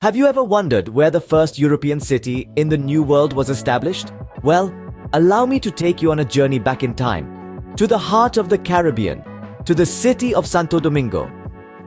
Have you ever wondered where the first European city in the New World was established? Well, allow me to take you on a journey back in time, to the heart of the Caribbean, to the city of Santo Domingo.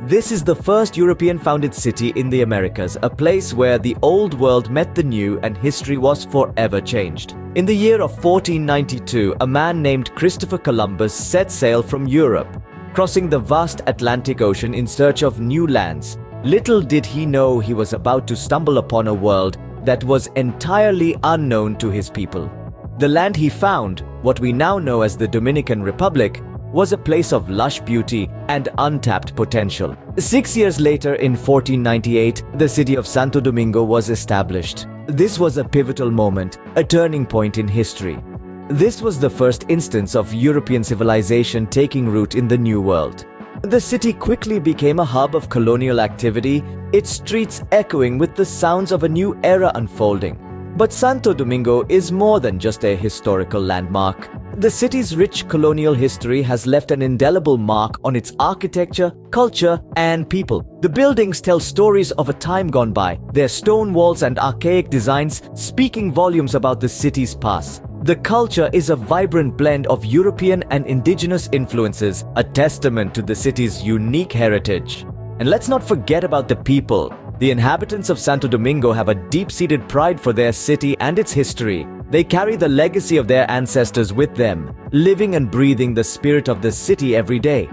This is the first European-founded city in the Americas, a place where the old world met the new and history was forever changed. In the year of 1492, a man named Christopher Columbus set sail from Europe, crossing the vast Atlantic Ocean in search of new lands. Little did he know he was about to stumble upon a world that was entirely unknown to his people. The land he found, what we now know as the Dominican Republic, was a place of lush beauty and untapped potential. 6 years later, in 1498, the city of Santo Domingo was established. This was a pivotal moment, a turning point in history. This was the first instance of European civilization taking root in the New World. The city quickly became a hub of colonial activity, its streets echoing with the sounds of a new era unfolding. But Santo Domingo is more than just a historical landmark. The city's rich colonial history has left an indelible mark on its architecture, culture, and people. The buildings tell stories of a time gone by, their stone walls and archaic designs speaking volumes about the city's past. The culture is a vibrant blend of European and indigenous influences, a testament to the city's unique heritage. And let's not forget about the people. The inhabitants of Santo Domingo have a deep-seated pride for their city and its history. They carry the legacy of their ancestors with them, living and breathing the spirit of the city every day.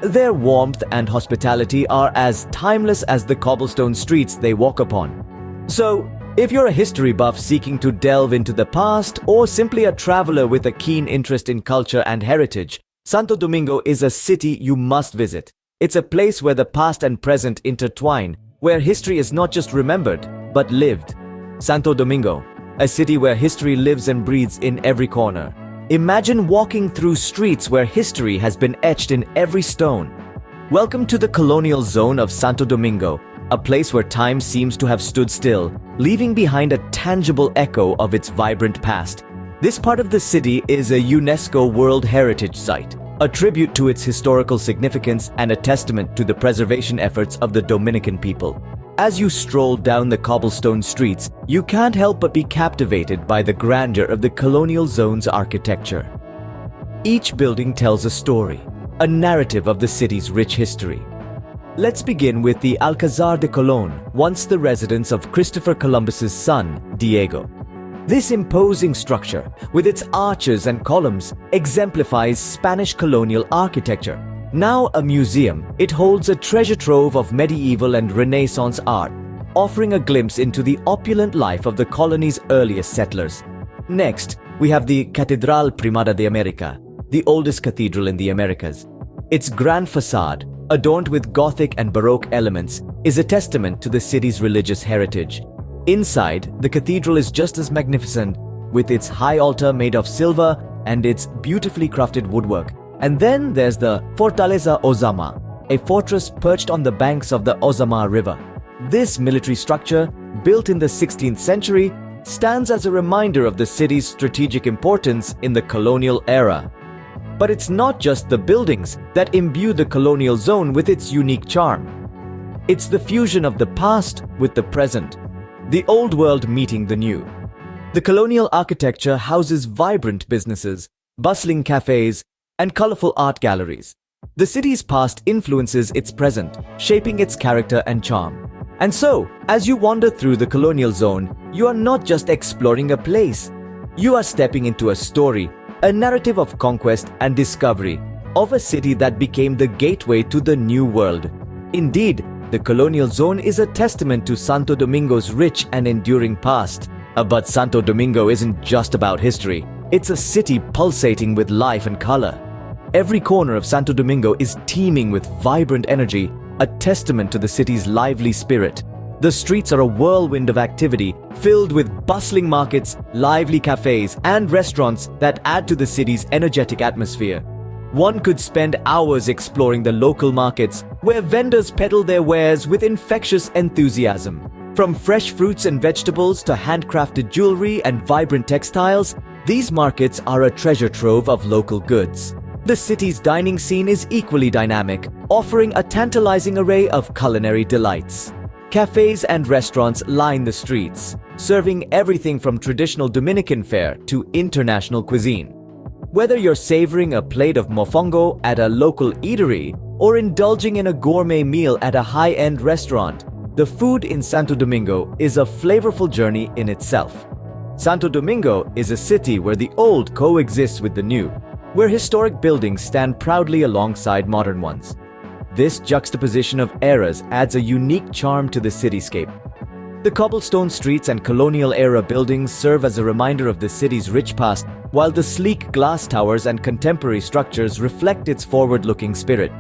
Their warmth and hospitality are as timeless as the cobblestone streets they walk upon. So, if you're a history buff seeking to delve into the past, or simply a traveler with a keen interest in culture and heritage, Santo Domingo is a city you must visit. It's a place where the past and present intertwine, where history is not just remembered, but lived. Santo Domingo, a city where history lives and breathes in every corner. Imagine walking through streets where history has been etched in every stone. Welcome to the colonial zone of Santo Domingo, a place where time seems to have stood still, leaving behind a tangible echo of its vibrant past. This part of the city is a UNESCO World Heritage Site, a tribute to its historical significance and a testament to the preservation efforts of the Dominican people. As you stroll down the cobblestone streets, you can't help but be captivated by the grandeur of the colonial zone's architecture. Each building tells a story, a narrative of the city's rich history. Let's begin with the Alcázar de Colón, once the residence of Christopher Columbus's son, Diego. This imposing structure, with its arches and columns, exemplifies Spanish colonial architecture. Now a museum, it holds a treasure trove of medieval and Renaissance art, offering a glimpse into the opulent life of the colony's earliest settlers. Next, we have the Cathedral Primada de América, the oldest cathedral in the Americas. Its grand facade, adorned with Gothic and Baroque elements, is a testament to the city's religious heritage. Inside, the cathedral is just as magnificent, with its high altar made of silver and its beautifully crafted woodwork. And then there's the Fortaleza Ozama, a fortress perched on the banks of the Ozama River. This military structure, built in the 16th century, stands as a reminder of the city's strategic importance in the colonial era. But it's not just the buildings that imbue the colonial zone with its unique charm. It's the fusion of the past with the present, the old world meeting the new. The colonial architecture houses vibrant businesses, bustling cafes, and colorful art galleries. The city's past influences its present, shaping its character and charm. And so, as you wander through the colonial zone, you are not just exploring a place. You are stepping into a story, a narrative of conquest and discovery, of a city that became the gateway to the New World. Indeed, the colonial zone is a testament to Santo Domingo's rich and enduring past. But Santo Domingo isn't just about history. It's a city pulsating with life and color. Every corner of Santo Domingo is teeming with vibrant energy, a testament to the city's lively spirit. The streets are a whirlwind of activity, filled with bustling markets, lively cafes, and restaurants that add to the city's energetic atmosphere. One could spend hours exploring the local markets, where vendors peddle their wares with infectious enthusiasm. From fresh fruits and vegetables to handcrafted jewelry and vibrant textiles, these markets are a treasure trove of local goods. The city's dining scene is equally dynamic, offering a tantalizing array of culinary delights. Cafes and restaurants line the streets, serving everything from traditional Dominican fare to international cuisine. Whether you're savoring a plate of mofongo at a local eatery or indulging in a gourmet meal at a high-end restaurant, the food in Santo Domingo is a flavorful journey in itself. Santo Domingo is a city where the old coexists with the new, where historic buildings stand proudly alongside modern ones. This juxtaposition of eras adds a unique charm to the cityscape. The cobblestone streets and colonial-era buildings serve as a reminder of the city's rich past, while the sleek glass towers and contemporary structures reflect its forward-looking spirit.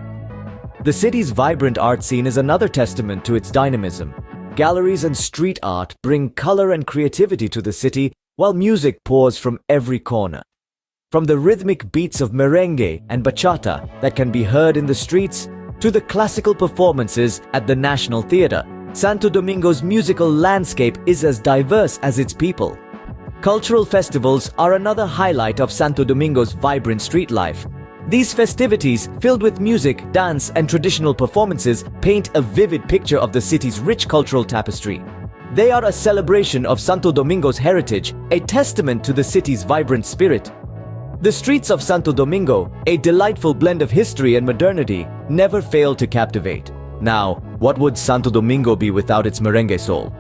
The city's vibrant art scene is another testament to its dynamism. Galleries and street art bring color and creativity to the city, while music pours from every corner. From the rhythmic beats of merengue and bachata that can be heard in the streets, to the classical performances at the National Theatre, Santo Domingo's musical landscape is as diverse as its people. Cultural festivals are another highlight of Santo Domingo's vibrant street life. These festivities, filled with music, dance, and traditional performances, paint a vivid picture of the city's rich cultural tapestry. They are a celebration of Santo Domingo's heritage, a testament to the city's vibrant spirit. The streets of Santo Domingo, a delightful blend of history and modernity, never fail to captivate. Now, what would Santo Domingo be without its merengue soul?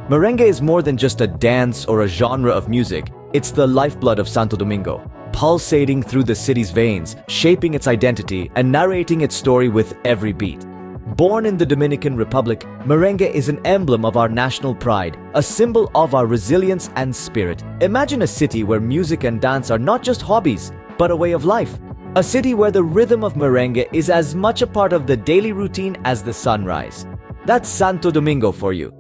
Merengue is more than just a dance or a genre of music. It's the lifeblood of Santo Domingo, pulsating through the city's veins, shaping its identity and narrating its story with every beat. Born in the Dominican Republic, merengue is an emblem of our national pride, a symbol of our resilience and spirit. Imagine a city where music and dance are not just hobbies, but a way of life. A city where the rhythm of merengue is as much a part of the daily routine as the sunrise. That's Santo Domingo for you.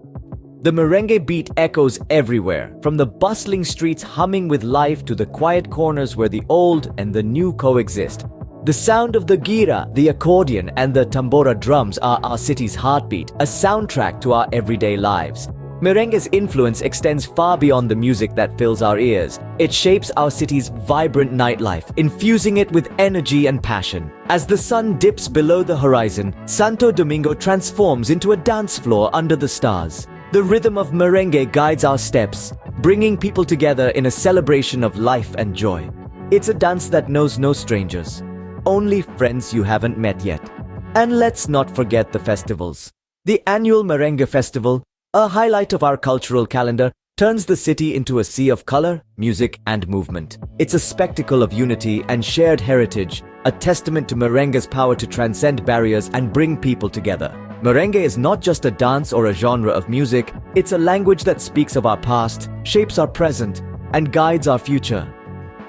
The merengue beat echoes everywhere, from the bustling streets humming with life to the quiet corners where the old and the new coexist. The sound of the gira, the accordion, and the tambora drums are our city's heartbeat, a soundtrack to our everyday lives. Merengue's influence extends far beyond the music that fills our ears. It shapes our city's vibrant nightlife, infusing it with energy and passion. As the sun dips below the horizon, Santo Domingo transforms into a dance floor under the stars. The rhythm of merengue guides our steps, bringing people together in a celebration of life and joy. It's a dance that knows no strangers, only friends you haven't met yet. And let's not forget the festivals. The annual Merengue Festival, a highlight of our cultural calendar, turns the city into a sea of color, music, and movement. It's a spectacle of unity and shared heritage, a testament to merengue's power to transcend barriers and bring people together. Merengue is not just a dance or a genre of music, it's a language that speaks of our past, shapes our present, and guides our future.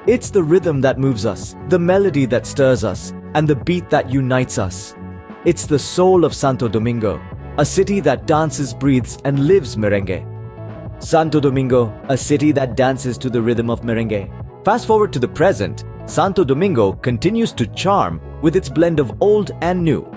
It's the rhythm that moves us, the melody that stirs us, and the beat that unites us. It's the soul of Santo Domingo, a city that dances, breathes, and lives merengue. Santo Domingo, a city that dances to the rhythm of merengue. Fast forward to the present, Santo Domingo continues to charm with its blend of old and new.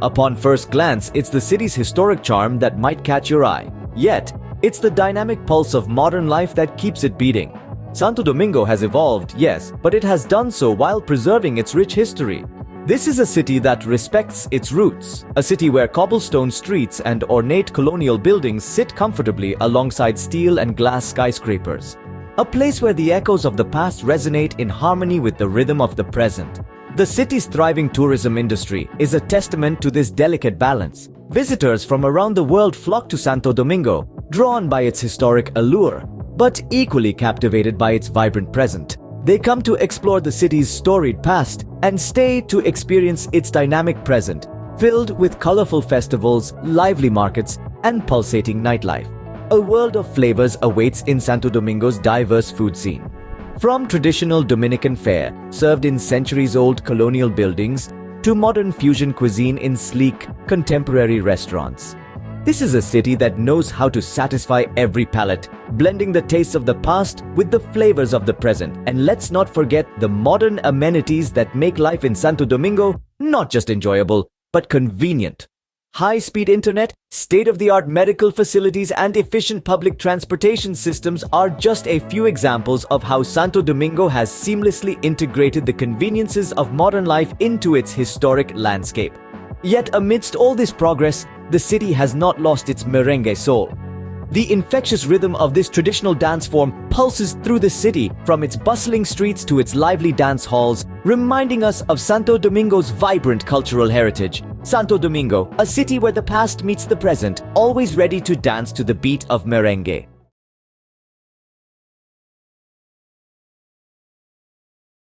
Upon first glance, it's the city's historic charm that might catch your eye. Yet, it's the dynamic pulse of modern life that keeps it beating. Santo Domingo has evolved, yes, but it has done so while preserving its rich history. This is a city that respects its roots, a city where cobblestone streets and ornate colonial buildings sit comfortably alongside steel and glass skyscrapers. A place where the echoes of the past resonate in harmony with the rhythm of the present. The city's thriving tourism industry is a testament to this delicate balance. Visitors from around the world flock to Santo Domingo, drawn by its historic allure, but equally captivated by its vibrant present. They come to explore the city's storied past and stay to experience its dynamic present, filled with colorful festivals, lively markets, and pulsating nightlife. A world of flavors awaits in Santo Domingo's diverse food scene. From traditional Dominican fare, served in centuries-old colonial buildings, to modern fusion cuisine in sleek, contemporary restaurants. This is a city that knows how to satisfy every palate, blending the tastes of the past with the flavors of the present. And let's not forget the modern amenities that make life in Santo Domingo not just enjoyable, but convenient. High-speed internet, state-of-the-art medical facilities, and efficient public transportation systems are just a few examples of how Santo Domingo has seamlessly integrated the conveniences of modern life into its historic landscape. Yet amidst all this progress, the city has not lost its merengue soul. The infectious rhythm of this traditional dance form pulses through the city, from its bustling streets to its lively dance halls, reminding us of Santo Domingo's vibrant cultural heritage. Santo Domingo, a city where the past meets the present, always ready to dance to the beat of merengue.